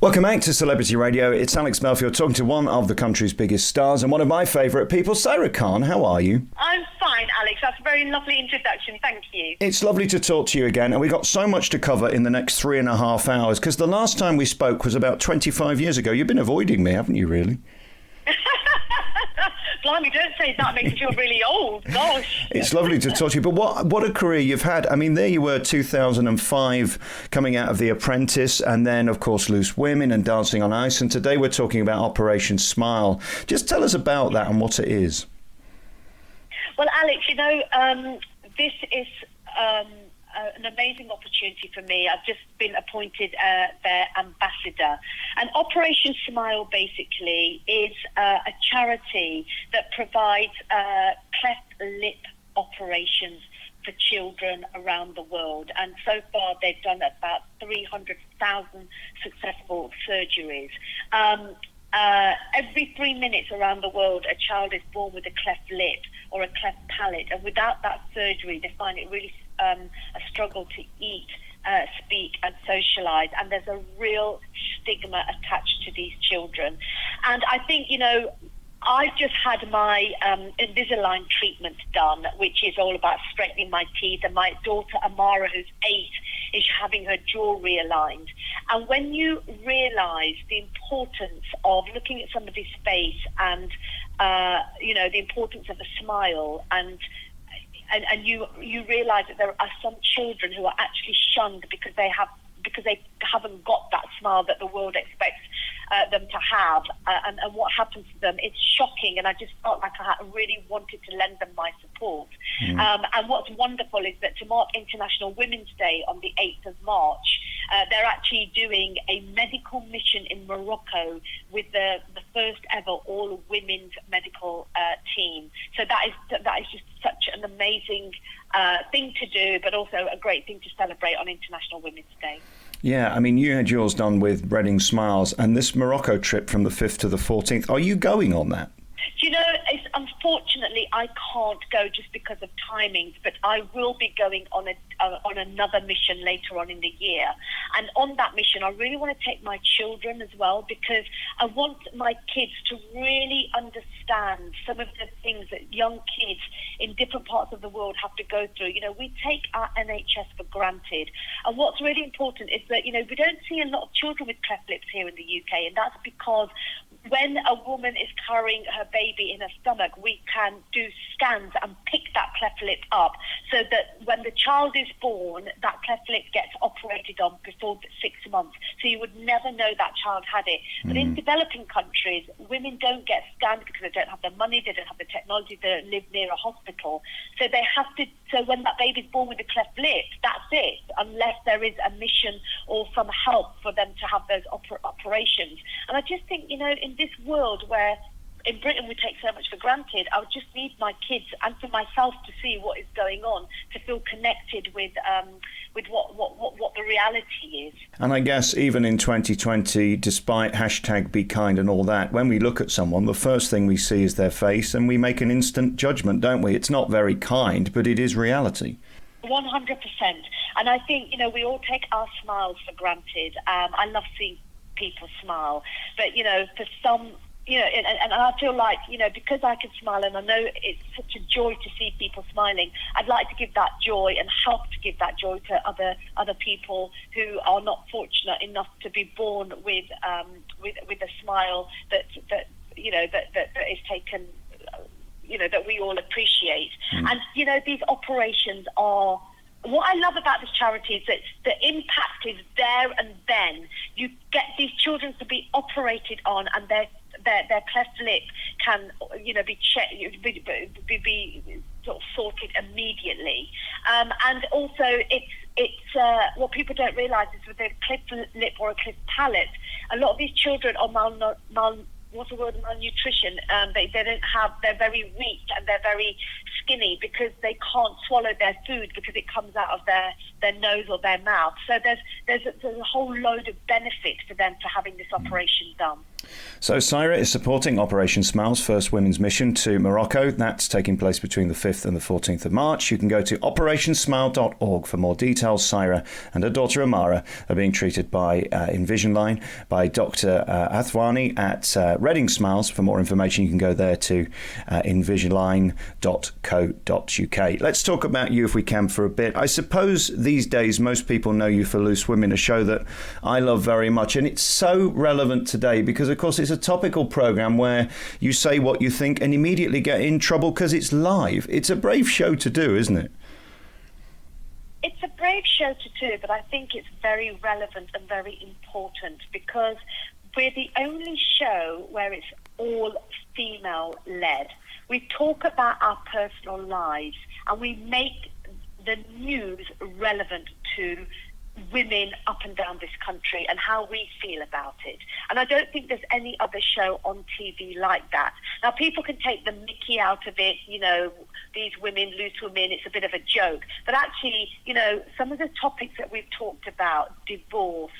Welcome back to Celebrity Radio. It's Alex Murphy. You're talking to one of the country's biggest stars and one of my favourite people, Saira Khan. How are you? I'm fine, Alex. That's a very lovely introduction. Thank you. It's lovely to talk to you again, and we've got so much to cover in the next 3.5 hours, because the last time we spoke was about 25 years ago. You've been avoiding me, haven't you, really? Blimey, don't say that, makes you feel really old. Gosh. It's lovely to talk to you, but what a career you've had. I mean, there you were, 2005, coming out of The Apprentice, and then, of course, Loose Women and Dancing on Ice, and today we're talking about Operation Smile. Just tell us about that and what it is. Well, Alex, this is an amazing opportunity for me. I've just been appointed their ambassador. And Operation Smile basically is a charity that provides cleft lip operations for children around the world. And so far they've done about 300,000 successful surgeries. Every 3 minutes around the world, a child is born with a cleft lip or a cleft palate. And without that surgery, they find it really a struggle to eat, speak and socialise, and there's a real stigma attached to these children. And I think, I've just had my Invisalign treatment done, which is all about straightening my teeth, and my daughter Amara, who's 8, is having her jaw realigned. And when you realise the importance of looking at somebody's face and, the importance of a smile, and you realise that there are some children who are actually shunned because they haven't got that smile that the world expects them to have, and what happens to them, it's shocking. And I just felt like I really wanted to lend them my support. And what's wonderful is that to mark International Women's Day on the 8th of March, they're actually doing a medical mission in Morocco with the first ever all women's medical team. So that is just such an amazing thing to do, but also a great thing to celebrate on International Women's Day. Yeah, I mean, you had yours done with Reading Smiles, and this Morocco trip from the 5th to the 14th, are you going on that? Unfortunately, I can't go just because of timings, but I will be going on another mission later on in the year. And on that mission, I really want to take my children as well, because I want my kids to really understand some of the things that young kids in different parts of the world have to go through. We take our NHS for granted. And what's really important is that, we don't see a lot of children with cleft lips here in the UK, and that's because when a woman is carrying her baby in her stomach, we can do scans and pick that cleft lip up so that when the child is born, that cleft lip gets operated on before 6 months. So you would never know that child had it. But in developing countries, women don't get scanned because they don't have the money, they don't have the technology, they don't live near a hospital. So they have to. So when that baby's born with a cleft lip, that's it, unless there is a mission or some help for them to have those operations. And I just think, in this world where in Britain we take so much for granted, I would just need my kids and for myself to see what is going on, to feel connected with what the reality is. And I guess even in 2020, despite hashtag Be Kind and all that, when we look at someone, the first thing we see is their face and we make an instant judgment, don't we? It's not very kind, but it is reality. 100%. And I think, we all take our smiles for granted. I love seeing people smile. But, for some, and I feel like, because I can smile and I know it's such a joy to see people smiling, I'd like to give that joy and help to give that joy to other people who are not fortunate enough to be born with a smile that is taken, that we all appreciate. And, these operations are... What I love about this charity is that the impact is there and then. You get these children to be operated on, and their cleft lip can, be checked, be sort of sorted immediately. And also, it's what people don't realise is with a cleft lip or a cleft palate, a lot of these children are malnutrition. They don't have. They're very weak and they're very skinny because they can't swallow their food because it comes out of their nose or their mouth. So there's a whole load of benefit for them for having this operation done. So Saira is supporting Operation Smile's first women's mission to Morocco. That's taking place between the 5th and the 14th of March. You can go to operationsmile.org for more details. Saira and her daughter Amara are being treated by Invisalign by Dr. Athwani at Reading Smiles. For more information, you can go there to invisalign.co.uk. Let's talk about you if we can for a bit. I suppose these days most people know you for Loose Women, a show that I love very much, and it's so relevant today because, of course, it's a topical program where you say what you think and immediately get in trouble because it's live. It's a brave show to do, isn't it? It's a brave show to do, but I think it's very relevant and very important because we're the only show where it's all female-led. We talk about our personal lives and we make the news relevant to women up and down this country and how we feel about it. And I don't think there's any other show on TV like that. Now, people can take the mickey out of it, you know, these women, Loose Women, it's a bit of a joke. But actually, you know, some of the topics that we've talked about, divorce,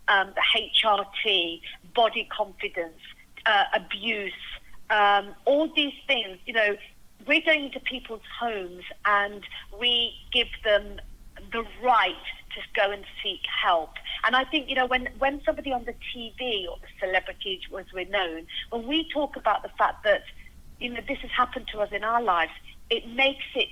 the HRT, body confidence, abuse, all these things, you know, we're going into people's homes and we give them the right to go and seek help. And I think, you know, when somebody on the TV or the celebrities, as we're known, when we talk about the fact that, you know, this has happened to us in our lives, it makes it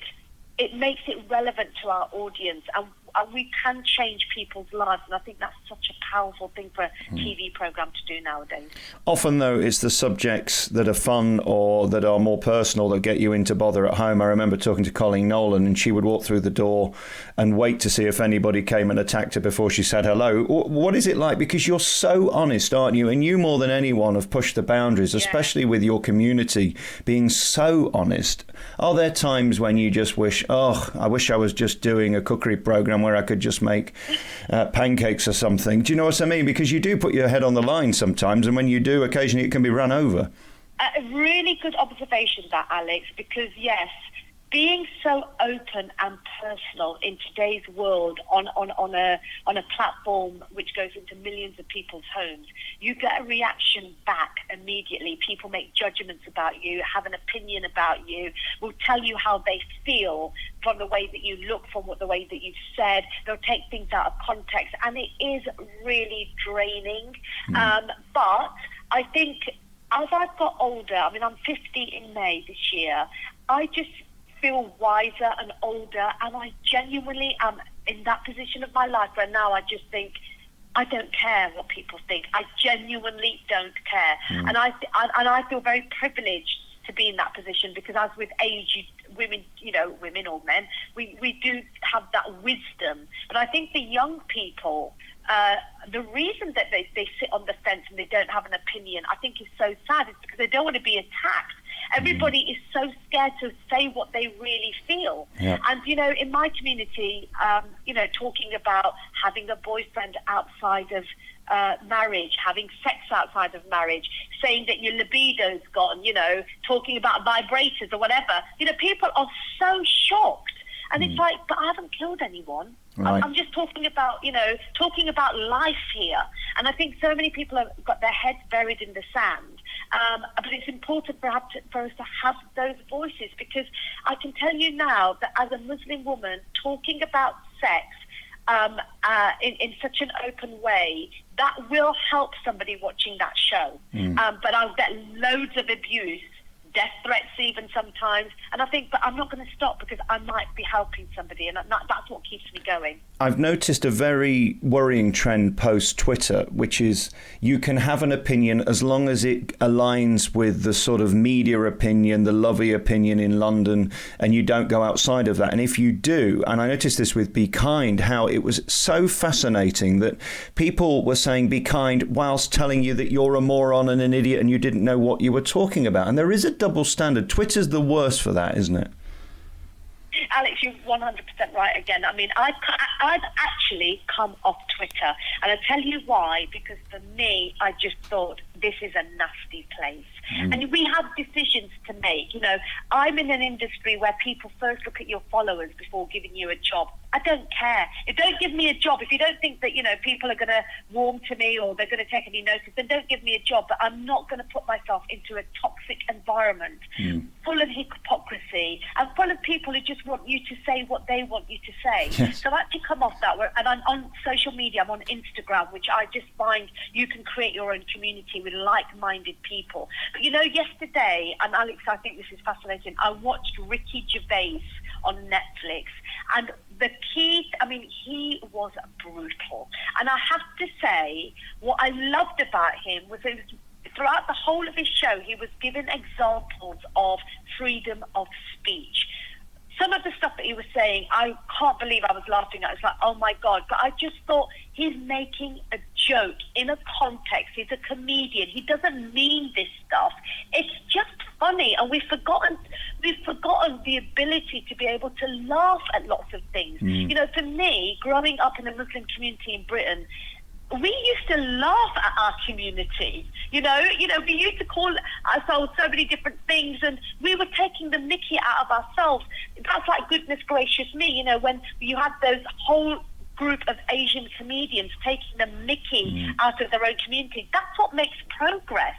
relevant to our audience, and we can change people's lives, and I think that's such a powerful thing for a TV program to do nowadays. Often, though, it's the subjects that are fun or that are more personal that get you into bother at home. I remember talking to Colleen Nolan, and she would walk through the door and wait to see if anybody came and attacked her before she said hello. What is it like? Because you're so honest, aren't you? And you, more than anyone, have pushed the boundaries, especially with your community being so honest. Are there times when you just wish, I wish I was just doing a cookery program where I could just make pancakes or something? Do you know what I mean? Because you do put your head on the line sometimes, and when you do, occasionally it can be run over. A really good observation, that, Alex, because yes, being so open and personal in today's world on a platform which goes into millions of people's homes, you get a reaction back immediately. People make judgments about you, have an opinion about you, will tell you how they feel from the way that you look, from the way that you've said. They'll take things out of context, and it is really draining. But I think as I've got older, I mean, I'm 50 in May this year, I just feel wiser and older, and I genuinely am in that position of my life where now I just think, I don't care what people think. I genuinely don't care. And I feel very privileged to be in that position, because as with age, women or men, we do have that wisdom. But I think the young people, the reason that they sit on the fence and they don't have an opinion, I think is so sad, is because they don't want to be attacked. Everybody is so scared to say what they really feel. Yeah. And, you know, in my community, you know, talking about having a boyfriend outside of marriage, having sex outside of marriage, saying that your libido's gone, you know, talking about vibrators or whatever, you know, people are so shocked. And it's like, but I haven't killed anyone. Right. I'm just talking about, you know, talking about life here. And I think so many people have got their heads buried in the sand. But it's important for us to have those voices, because I can tell you now that as a Muslim woman, talking about sex in such an open way, that will help somebody watching that show. But I'll get loads of abuse, death threats even sometimes, and I think, but I'm not going to stop, because I might be helping somebody, and that's what keeps me going. I've noticed a very worrying trend post-Twitter, which is you can have an opinion as long as it aligns with the sort of media opinion, the lovey opinion in London, and you don't go outside of that. And if you do, and I noticed this with Be Kind, how it was so fascinating that people were saying be kind whilst telling you that you're a moron and an idiot and you didn't know what you were talking about. And there is a double standard. Twitter's the worst for that, isn't it? Alex, you're 100% right again. I mean, I've actually come off Twitter, and I'll tell you why. Because for me, I just thought this is a nasty place. And we have decisions to make. You know, I'm in an industry where people first look at your followers before giving you a job. I don't care. Don't give me a job. If you don't think that, you know, people are going to warm to me or they're going to take any notice, then don't give me a job. But I'm not going to put myself into a toxic environment full of hypocrisy and full of people who just want you to say what they want you to say. Yes. So I've actually come off that. And I'm on social media. I'm on Instagram, which I just find you can create your own community with like-minded people. But, you know, yesterday, and Alex, I think this is fascinating, I watched Ricky Gervais on Netflix. And the key, I mean, he was brutal. And I have to say, what I loved about him was throughout the whole of his show, he was giving examples of freedom of speech. Some of the stuff that he was saying, I can't believe I was laughing at. It's like, oh my God. But I just thought he's making a joke in a context. He's a comedian. He doesn't mean this stuff. It's just funny. And we've forgotten the ability to be able to laugh at lots of things. You know, for me, growing up in a Muslim community in Britain, we used to laugh at our community. You know, we used to call ourselves so many different things, and we were taking the mickey out of ourselves. That's like goodness gracious me, you know, when you had those whole group of Asian comedians taking the mickey out of their own community. That's what makes progress.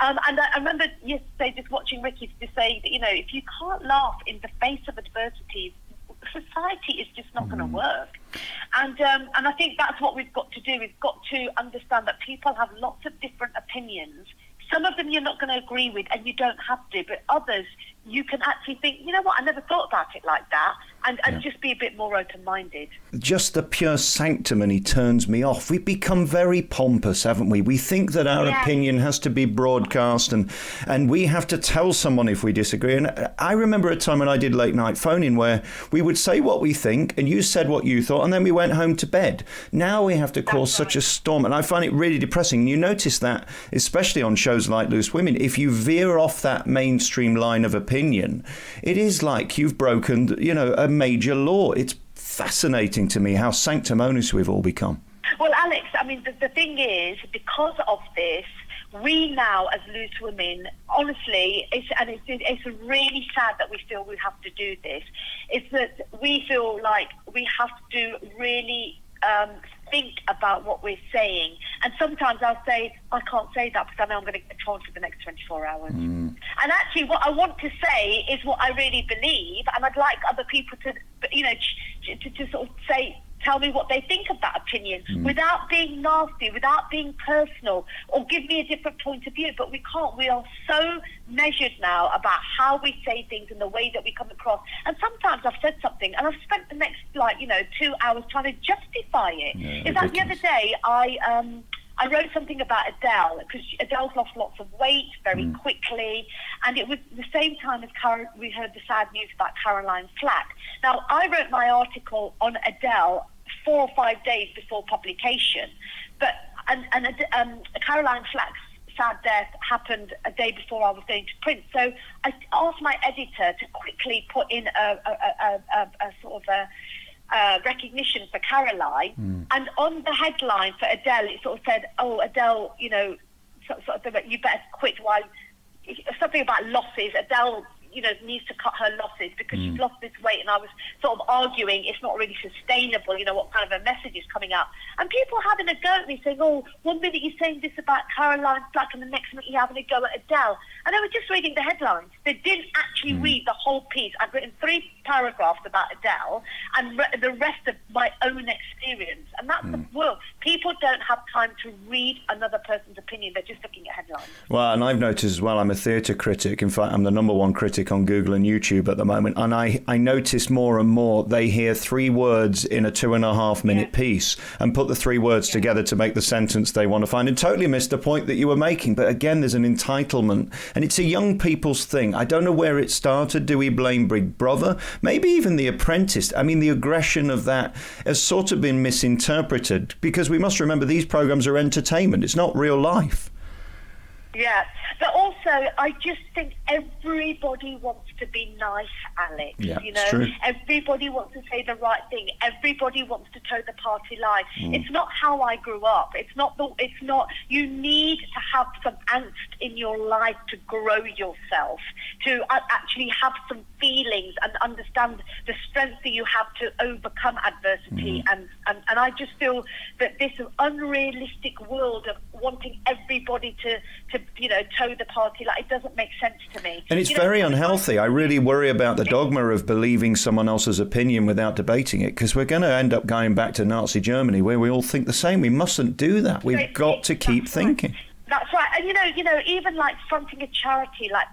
And I remember yesterday just watching Ricky to say that, you know, if you can't laugh in the face of adversity, society is just not going to work. And I think that's what we've got to do. We've got to understand that people have lots of different opinions. Some of them you're not going to agree with, and you don't have to. But others, you can actually think, you know what, I never thought about it like that, and just be a bit more open-minded. Just the pure sanctimony turns me off. We've become very pompous, haven't we? We think that our opinion has to be broadcast, and we have to tell someone if we disagree. And I remember a time when I did late night phoning where we would say what we think, and you said what you thought, and then we went home to bed. Now we have to cause such a storm, and I find it really depressing. And you notice that, especially on shows like Loose Women, if you veer off that mainstream line of opinion, it is like you've broken, you know, a major law. It's fascinating to me how sanctimonious we've all become. Well, Alex, I mean, the thing is, because of this, we now, as Loose Women, honestly, it's really sad that we feel we have to do this. It's that we feel like we have to really think about what we're saying. And sometimes I'll say, I can't say that because I know I'm going to get told for the next 24 hours. And actually what I want to say is what I really believe, and I'd like other people to, you know, to sort of say, tell me what they think of that opinion without being nasty, without being personal, or give me a different point of view. But we can't. We are so measured now about how we say things and the way that we come across. And sometimes I've said something and I've spent the next, 2 hours trying to justify it. In fact, the other day, I wrote something about Adele, because Adele's lost lots of weight very quickly, and it was the same time as we heard the sad news about Caroline Flack. Now, I wrote my article on Adele 4 or 5 days before publication, but Caroline Flack's sad death happened a day before I was going to print. So I asked my editor to quickly put in a sort of a recognition for Caroline, and on the headline for Adele, it sort of said, "Oh, Adele, you know, sort of, you better quit while," something about losses. Adele, you know, needs to cut her losses because she's lost this weight. And I was sort of arguing it's not really sustainable, you know, what kind of a message is coming out. And people having a go at me saying, oh, one minute you're saying this about Caroline Flack and the next minute you're having a go at Adele. And they were just reading the headlines. They didn't actually read the whole piece. I'd written 3 paragraphs about Adele and the rest of my own experience. And that's the world. People don't have time to read another person's opinion. They're just looking at headlines. Well, and I've noticed as well, I'm a theatre critic. In fact, I'm the #1 critic on Google and YouTube at the moment. And I notice more and more they hear 3 words in a 2.5-minute piece and put the 3 words together to make the sentence they want to find, and totally missed the point that you were making. But again, there's an entitlement, and it's a young people's thing. I don't know where it started. Do we blame Big Brother? Maybe even The Apprentice. I mean, the aggression of that has sort of been misinterpreted, because we must remember these programs are entertainment. It's not real life. Yeah, but also I just think everybody wants to be nice, Alex. Yeah, you it's know, true. everybody wants to say the right thing. Everybody wants to toe the party line. It's not how I grew up. It's not. You need to have some angst in your life to grow yourself, to actually have some feelings and understand the strength that you have to overcome adversity. And I just feel that this unrealistic world of wanting everybody to toe the party, like, it doesn't make sense to me. And it's very unhealthy. I really worry about the dogma of believing someone else's opinion without debating it, because we're going to end up going back to Nazi Germany where we all think the same. We mustn't do that. We've got to keep thinking. That's right. And, even like fronting a charity like